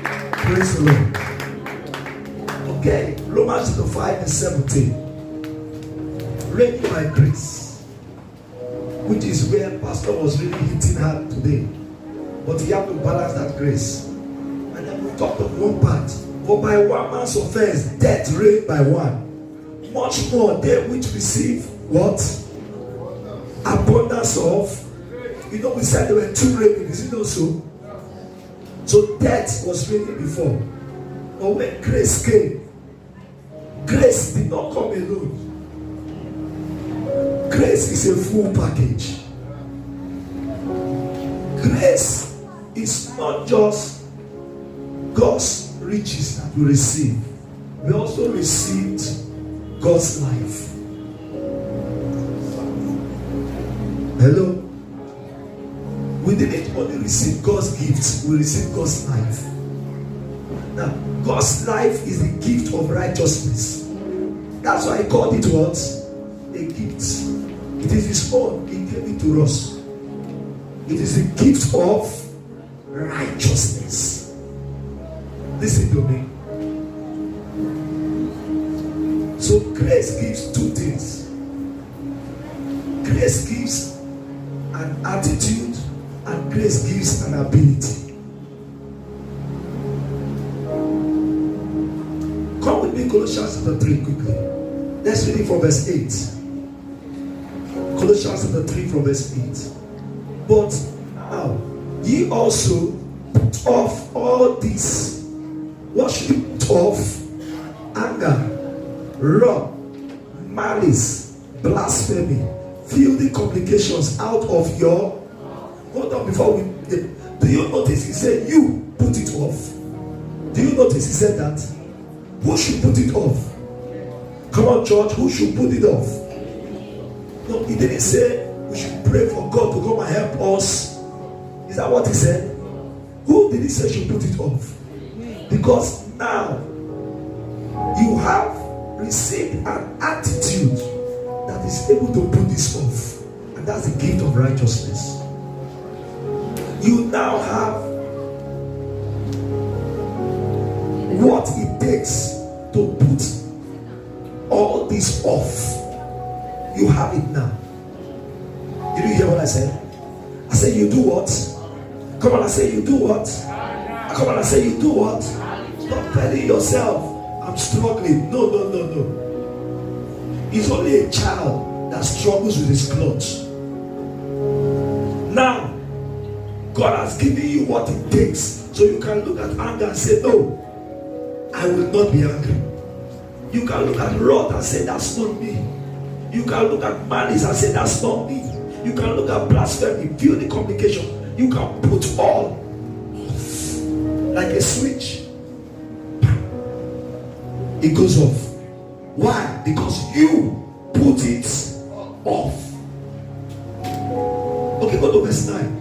Praise the Lord. Okay, Romans 5 and 17. Reigning by grace, which is where Pastor was really hitting hard today. But you have to balance that grace. And then we talked of one part. For by one man's offense, death reigned by one. Much more they which receive what? Abundance of. You know, we said there were two reigning, is it not so? So death was reigning before. But when grace came, grace did not come alone. Grace is a full package. Grace is not just God's riches that we receive. We also received God's life. Hello? We didn't only receive God's gifts, we received God's life. Now, God's life is the gift of righteousness. That's why I called it what? A gift. It is His own. He gave it to us. It is the gift of righteousness. Listen to me. So grace gives two things. Grace gives an attitude and grace gives an ability. Come with me, Colossians chapter 3 quickly. Let's read it from verse 8. Colossians chapter 3 from verse 8. But now, ye also put off all this. What should you put off? Anger, wrath, malice, blasphemy, filthy complications out of your. Hold on before we. Do you notice he said you put it off? Do you notice he said that? Who should put it off? Come on, church, who should put it off? No, he didn't say we should pray for God to come and help us. Is that what he said? Who did he say should put it off? Because now you have received an attitude that is able to put this off, and that's the gift of righteousness. You now have what it takes to put all this off. You have it now. Did you hear what I said? I said you do what? Come on, I say you do what? Come on, I say you do what? Stop telling yourself I'm struggling. No. It's only a child that struggles with his clothes. Now God has given you what it takes, so you can look at anger and say, no, I will not be angry. You can look at wrath and say, that's not me. You can look at malice and say, that's not me. You can look at blasphemy, feel the complication. You can put all off like a switch. It goes off. Why? Because you put it off. Okay, go to verse 9.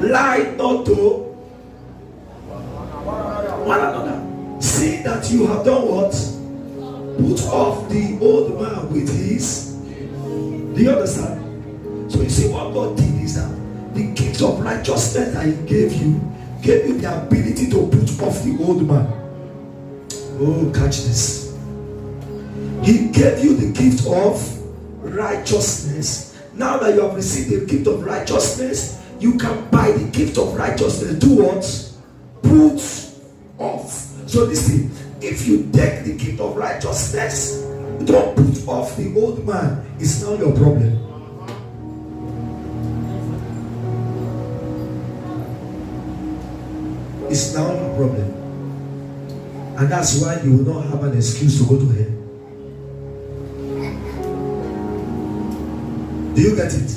Lie not to one another. See that you have done what? Put off the old man with his. Do you understand? So you see what God did is that the gift of righteousness that He gave you the ability to put off the old man. Oh, catch this. He gave you the gift of righteousness. Now that you have received the gift of righteousness, you can by the gift of righteousness do what? Put off. So listen, if you take the gift of righteousness, don't put off the old man, it's now your problem. It's now your problem. And that's why you will not have an excuse to go to hell. Do you get it?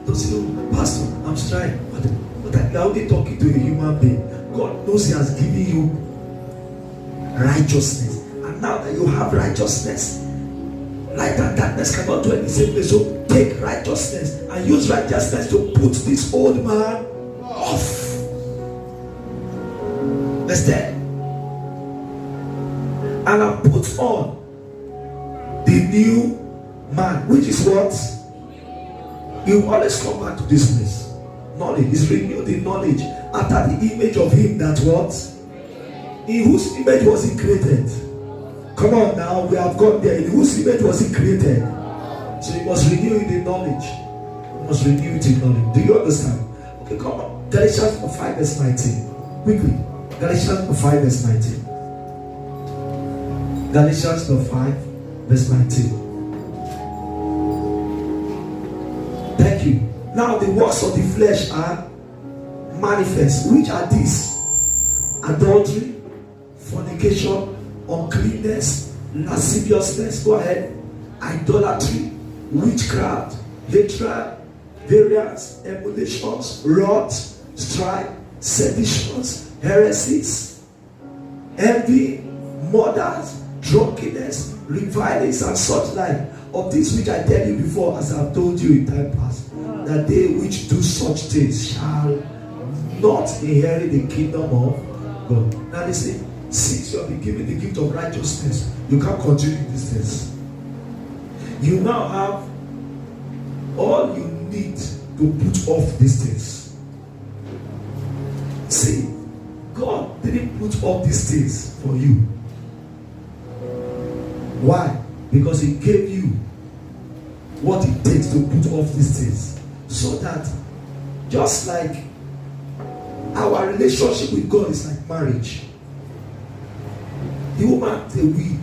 Don't say, oh, Pastor, I'm trying. But you're only talking to a human being. God knows He has given you righteousness. And now that you have righteousness, light and darkness cannot dwell in the same place. So take righteousness and use righteousness to put this old man off. Let's there. And I put on the new man, which is what? You always come back to this place. Knowledge is renewed in knowledge After the image of him that what? In whose image was he created? Come on now, we have got there. In whose image was he created? So you must renew it in knowledge. You must renew it in knowledge. Do you understand? Okay, come on. Galatians 5 verse 19. Quickly. Galatians 5 verse 19. Galatians 5 verse 19. Thank you. Now the works of the flesh are manifest. Which are these? Adultery, fornication, uncleanness, lasciviousness, go ahead, idolatry, witchcraft, hatred, variance, emulations, wrath, strife, seditions, heresies, envy, murders, drunkenness, revilings, and such like. Of this which I tell you before, as I have told you in time past, that they which do such things shall not inherit the kingdom of God. Now listen, since you have been given the gift of righteousness, you can't continue these things. You now have all you need to put off these things. See, God didn't put off these things for you. Why? Because he gave you what it takes to put off these things. So that just like our relationship with God is like marriage. The woman, the will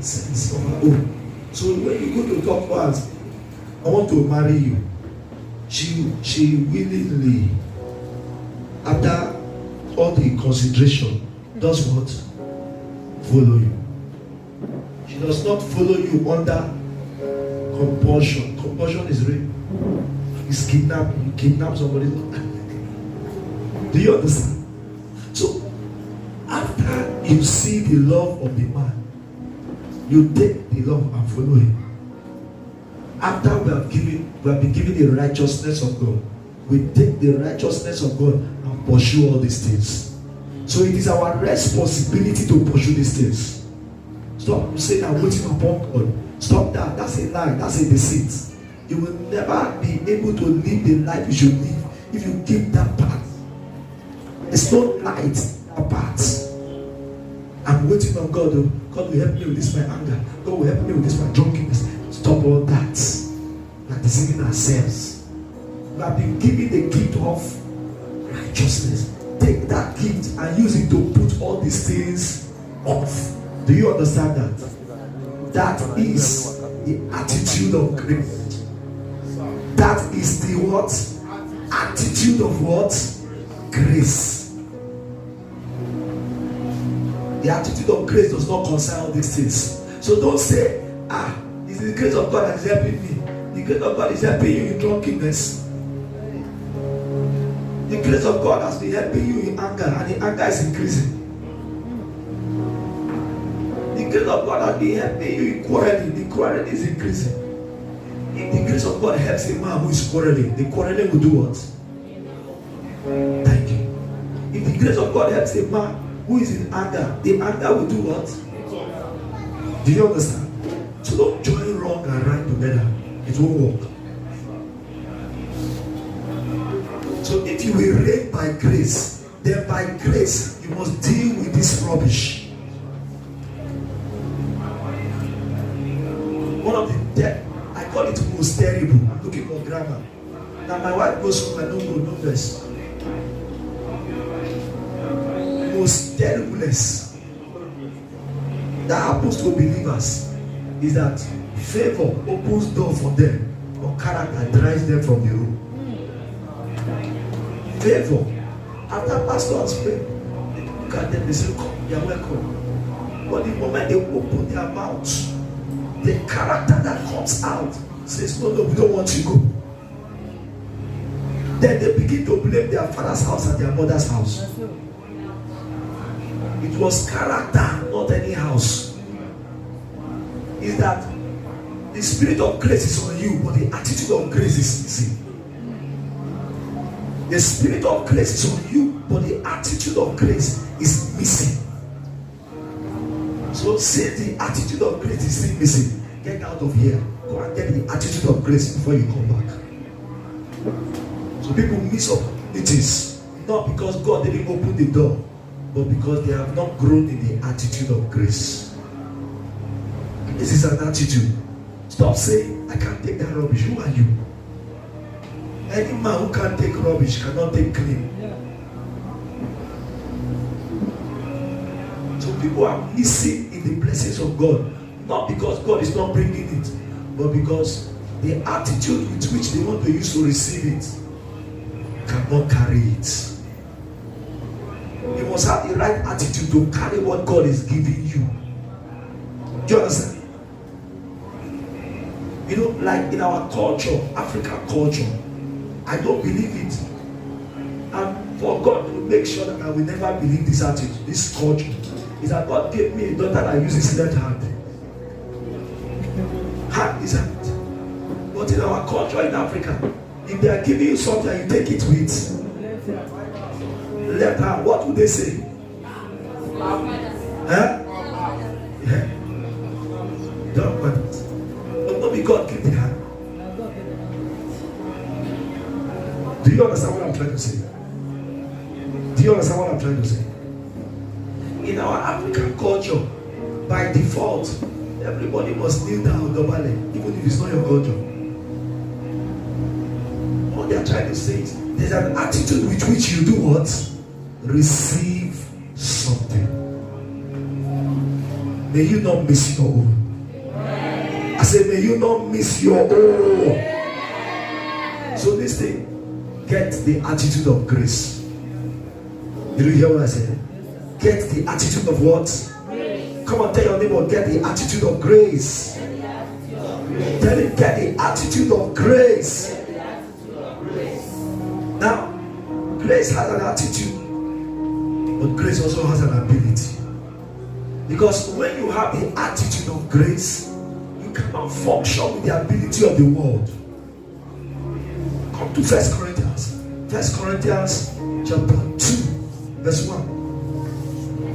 says on her own. So when you go to talk to us, I want to marry you. She willingly, after all the consideration, does what? Follow you. She does not follow you under compulsion. Compulsion is rape. It's kidnapping. You kidnap somebody. Do you understand? So after you see the love of the man, you take the love and follow him. After we have been given the righteousness of God, we take the righteousness of God and pursue all these things. So it is our responsibility to pursue these things. Stop saying I'm waiting upon God. Stop that. That's a lie. That's a deceit. You will never be able to live the life you should live if you keep that path. It's not light apart. I'm waiting on God. God will help me with this my anger. God will help me with this my drunkenness. Stop all that. We are deceiving ourselves. We have been given the gift of righteousness. Take that gift and use it to put all these things off. Do you understand that? That is the attitude of grace. That is the what? Attitude of what? Grace. The attitude of grace does not concern all these things. So don't say, it's the grace of God that is helping me. The grace of God is helping you in drunkenness. The grace of God has been helping you in anger, and the anger is increasing. The grace of God has been helping you in quarreling. The quarreling is increasing. If the grace of God helps a man who is quarreling, the quarreling will do what? Thank you. If the grace of God helps a man who is in anger, the anger will do what? Do you understand? So don't join wrong and right together. It won't work. So if you will reign by grace, then by grace you must deal with this rubbish. One of the I call it most terrible. I'm looking for grammar. Now my wife goes home and don't go no verse. Most terribleness that happens to believers is that favor opens door for them, or character drives them from the room. Favor. After pastor has prayed, they look at them, they say, come, you are welcome. But the moment they open their mouths, the character that comes out says, no, we don't want you to go. Then they begin to blame their father's house and their mother's house. It was character, not any house. Is that the spirit of grace is on you, but the attitude of grace is missing. The spirit of grace is on you, but the attitude of grace is missing. So say the attitude of grace is still missing. Get out of here. Go and get the attitude of grace before you come back. So people miss opportunities Not because God didn't open the door, but because they have not grown in the attitude of grace. This is an attitude. Stop saying, I can't take that rubbish. Who are you? Any man who can't take rubbish cannot take clean. So people are missing in the blessings of God. Not because God is not bringing it, but because the attitude with which they want to use to receive it cannot carry it. You must have the right attitude to carry what God is giving you. Do you understand? You know, like in our culture, African culture, I don't believe it. And for God to make sure that I will never believe this attitude, this culture, is that God gave me a daughter that uses left hand. Hand is hand. But in our culture in Africa, if they are giving you something and you take it with left hand, what would they say? Huh? Yeah. Don't want it. But not be God give the hand. Do you understand what I'm trying to say? Do you understand what I'm trying to say? In our African culture, by default, everybody must kneel down double, even if it's not your culture. What they are trying to say is there's an attitude with which you do what? Receive something. May you not miss your own. I say, may you not miss your own. So this thing, get the attitude of grace. Did you hear what I said? Get the attitude of what? Grace. Come on, tell your neighbor, get the attitude of grace. Tell him, get the attitude of grace. Now, grace has an attitude, but grace also has an ability. Because when you have the attitude of grace, you cannot function with the ability of the world. Come to 1 Corinthians. 1 Corinthians chapter 2, verse 1.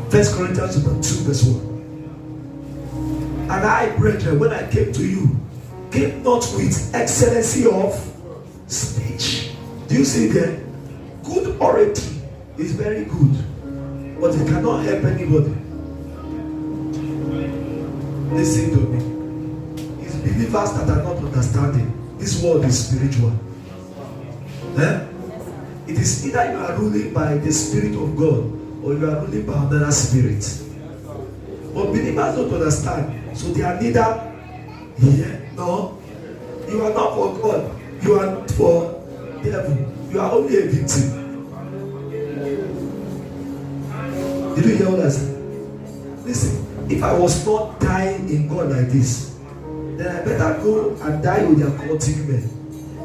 1 Corinthians chapter 2, verse 1. And I, brethren, when I came to you, came not with excellency of speech. Do you see there? Good oratory is very good, but it cannot help anybody. Listen to me. It's believers that are not understanding. This world is spiritual. It is either you are ruling by the Spirit of God or you are ruling by another spirit. But believers don't understand. So they are neither here nor. You are not for God. You are not for the devil. You are only a victim. Did you hear what I said? Listen. If I was not dying in God like this, then I better go and die with their cultic men.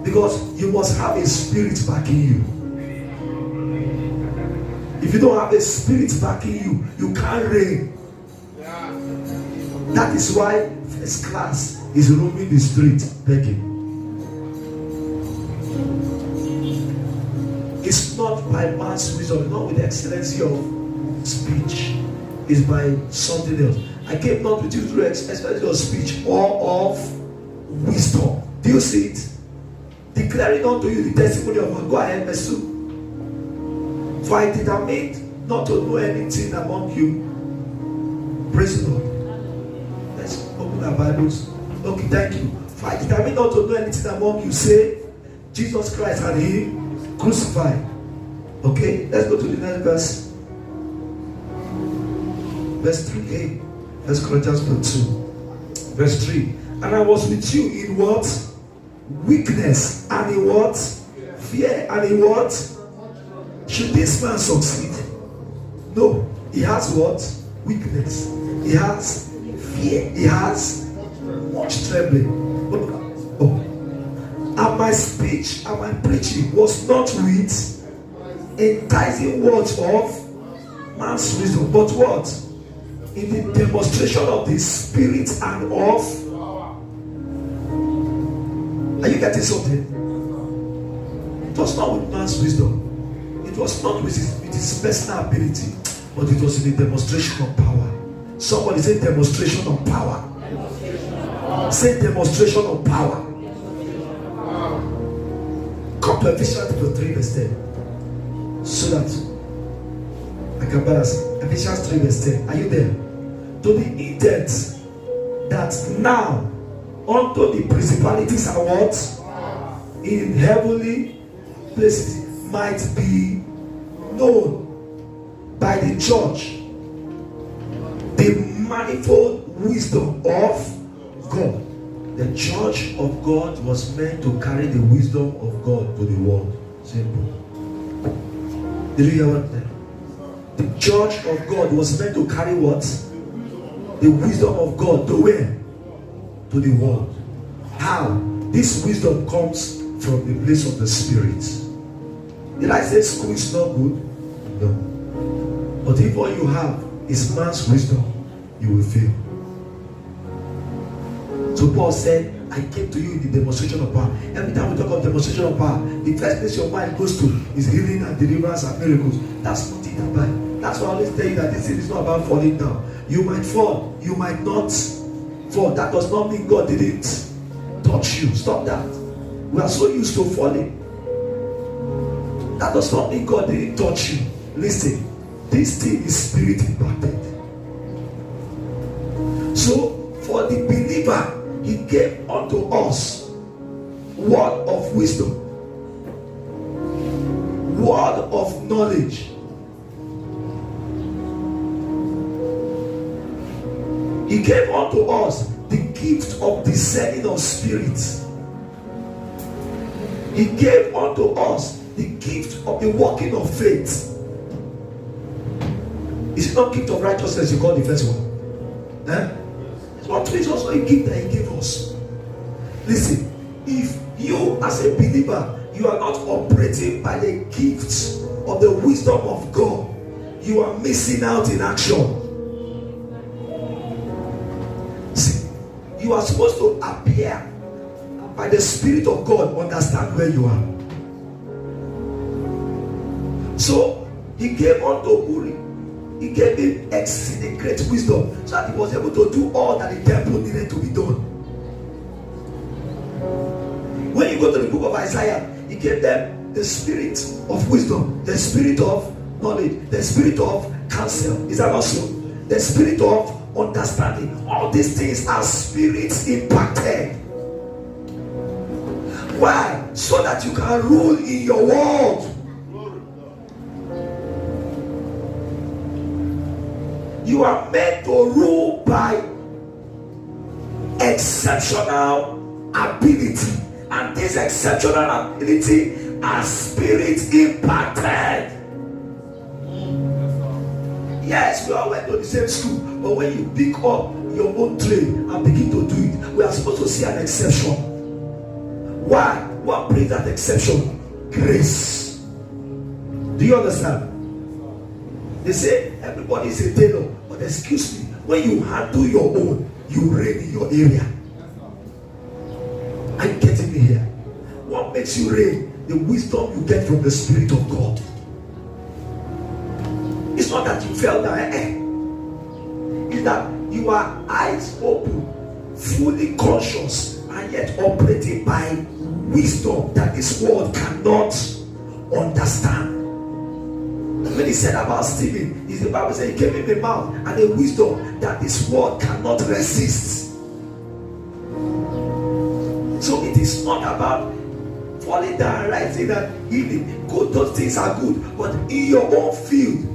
Because you must have a spirit backing you. If you don't have a spirit backing you, you can't reign. That is why first class is roaming the street begging. It's not by man's wisdom, not with the excellency of speech. Is by something else. I came not with you through excellency of speech or of wisdom. Do you see it? Declaring unto you the testimony of God. Go ahead, verse 2. For I determined not to know anything among you. Praise the Lord. Let's open our Bibles. Okay, thank you. For I determined not to know anything among you, say Jesus Christ and Him crucified. Okay, let's go to the next verse. Verse 3a. 1 Corinthians 2. Verse 3. And I was with you in what? Weakness. And in what? Fear. And in what? Should this man succeed? No. He has what? Weakness. He has fear. He has much trembling. Oh. And my speech and my preaching was not with enticing words of man's wisdom, but what? In the demonstration of the Spirit and of. Are you getting something? It was not with man's wisdom. It was not with his personal ability, but it was in the demonstration of power. Somebody say demonstration of power. Say demonstration of power. Come to Ephesians 3 verse 10. So that I can balance. Ephesians 3 verse 10. Are you there? To the intent that now unto the principalities and what? In heavenly places might be known by the church the manifold wisdom of God. The church of God was meant to carry the wisdom of God to the world. Simple. Did you hear what that? The church of God was meant to carry what? The wisdom of God to where? To the world. How? This wisdom comes from the place of the Spirit. Did I say school is not good? No. But if all you have is man's wisdom, you will fail. So Paul said, I came to you in the demonstration of power. Every time we talk of demonstration of power, the first place your mind goes to is healing and deliverance and miracles. That's not it about. That's why I always tell you that this thing is not about falling down. You might fall, you might not fall. That does not mean God didn't touch you. Stop that. We are so used to falling. That does not mean God didn't touch you. Listen, this thing is spirit impacted. So for the believer, he gave unto us word of wisdom, word of knowledge. He gave unto us the gift of discerning of spirits. He gave unto us the gift of the working of faith. Is it not gift of righteousness you call the first one? But it's also a gift that he gave us. Listen, if you as a believer, you are not operating by the gifts of the wisdom of God, you are missing out in action. See, you are supposed to appear by the Spirit of God, understand where you are. So he gave unto Uri, he gave him exceeding great wisdom, so that he was able to do all that the temple needed to be done. When you go to the book of Isaiah, he gave them the spirit of wisdom, the spirit of knowledge, the spirit of counsel. Is that also the spirit of understanding? All these things are spirits impacted. Why? So that you can rule in your world. You are meant to rule by exceptional ability, and this exceptional ability are spirit impacted. Yes, we all went to the same school, but when you pick up your own trade and begin to do it, we are supposed to see an exception. Why? What brings that exception? Grace. Do you understand? They say everybody is a tailor, but excuse me, when you handle your own, you reign in your area. Are you getting me here? What makes you reign? The wisdom you get from the Spirit of God. It's not that you fell down. It's that you are eyes open, fully conscious, and yet operating by wisdom that this world cannot understand. When he said about Stephen, the Bible said he gave him a mouth and a wisdom that this world cannot resist. So it is not about falling down, rising and healing. Good, those things are good, but in your own field,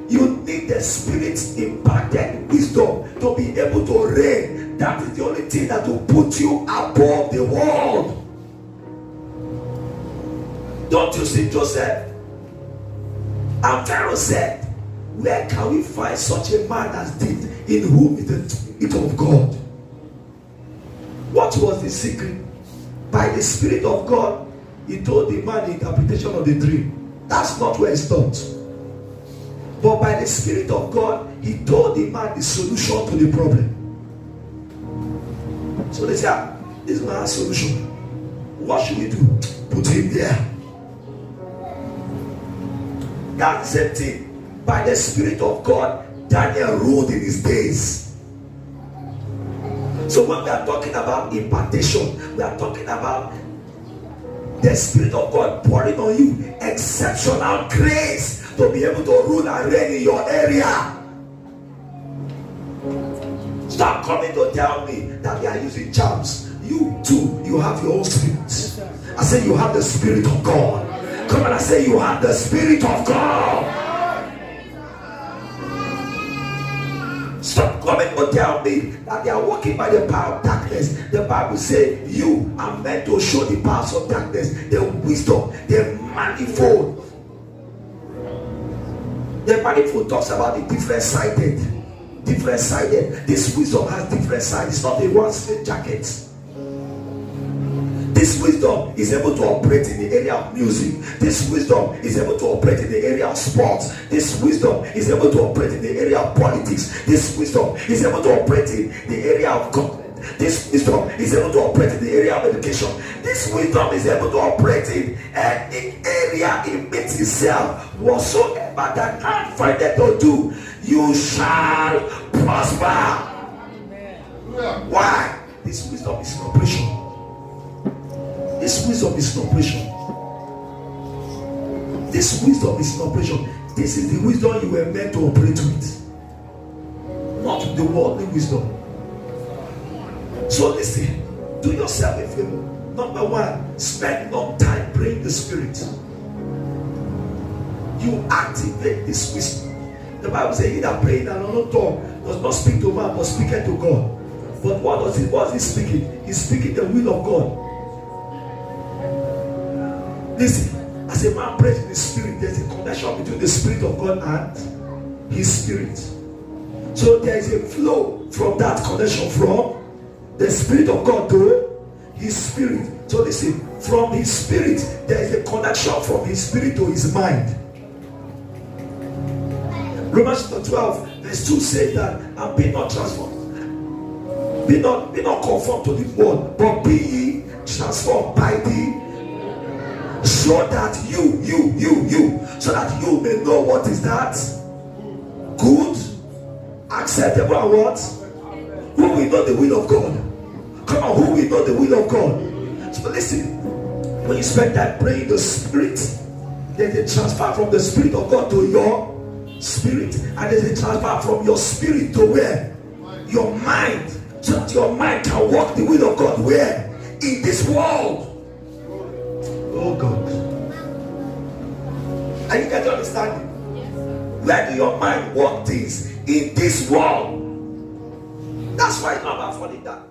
you need the Spirit impacted wisdom to be able to reign. That is the only thing that will put you above the world. Don't you see Joseph? And Pharaoh said, where can we find such a man as this, in whom is the Spirit of God? What was the secret? By the Spirit of God, he told the man the interpretation of the dream. That's not where it stopped. But by the Spirit of God, he told the man the solution to the problem. So they say, this is my solution. What should we do? Put him there. That's the same thing. By the Spirit of God, Daniel ruled in his days. So when we are talking about impartation, we are talking about the Spirit of God pouring on you exceptional grace to be able to rule and reign in your area. Stop coming to tell me that they are using charms. You too, you have your own spirit. I say you have the Spirit of God. Come on, I say you have the Spirit of God. Stop coming to tell me that they are walking by the power of darkness. The Bible says you are meant to show the powers of darkness, the wisdom, the manifold. The manifold talks about the different-sided. Different-sided. This wisdom has different sides. It's not a one-straight jacket. This wisdom is able to operate in the area of music. This wisdom is able to operate in the area of sports. This wisdom is able to operate in the area of politics. This wisdom is able to operate in the area of government. This wisdom is able to operate in the area of education. This wisdom is able to operate in any area it meets itself. Whatsoever that hand findeth to do, you shall prosper. Why? This wisdom is in operation. This wisdom is in operation. This wisdom is in operation. This is the wisdom you were meant to operate with, not the worldly wisdom. So listen, do yourself a favor. Number one, spend long time praying the Spirit. You activate this wisdom. The Bible says, "He that praying in an unknown tongue does not speak to man, but speaketh to God." But what is he speaking? He's speaking the will of God. Listen, as a man prays in the Spirit, there's a connection between the Spirit of God and his spirit. So there is a flow from that connection from the Spirit of God to his spirit. So listen, from his spirit, there is a connection from his spirit to his mind. Romans 12, verse 2 says that, "And be not transformed. Be not conformed to the world, but be ye transformed by the so that so that you may know what is that good, acceptable, and what? Who will know the will of God? Come on, who will know the will of God? So listen, when you spend time praying the Spirit, there's a transfer from the Spirit of God to your spirit, and there's a transfer from your spirit to where? Your mind, so that your mind can walk the will of God where? In this world. Oh God. Are you getting understanding? Yes, where do your mind walk things? In this world. That's why it's not about falling down.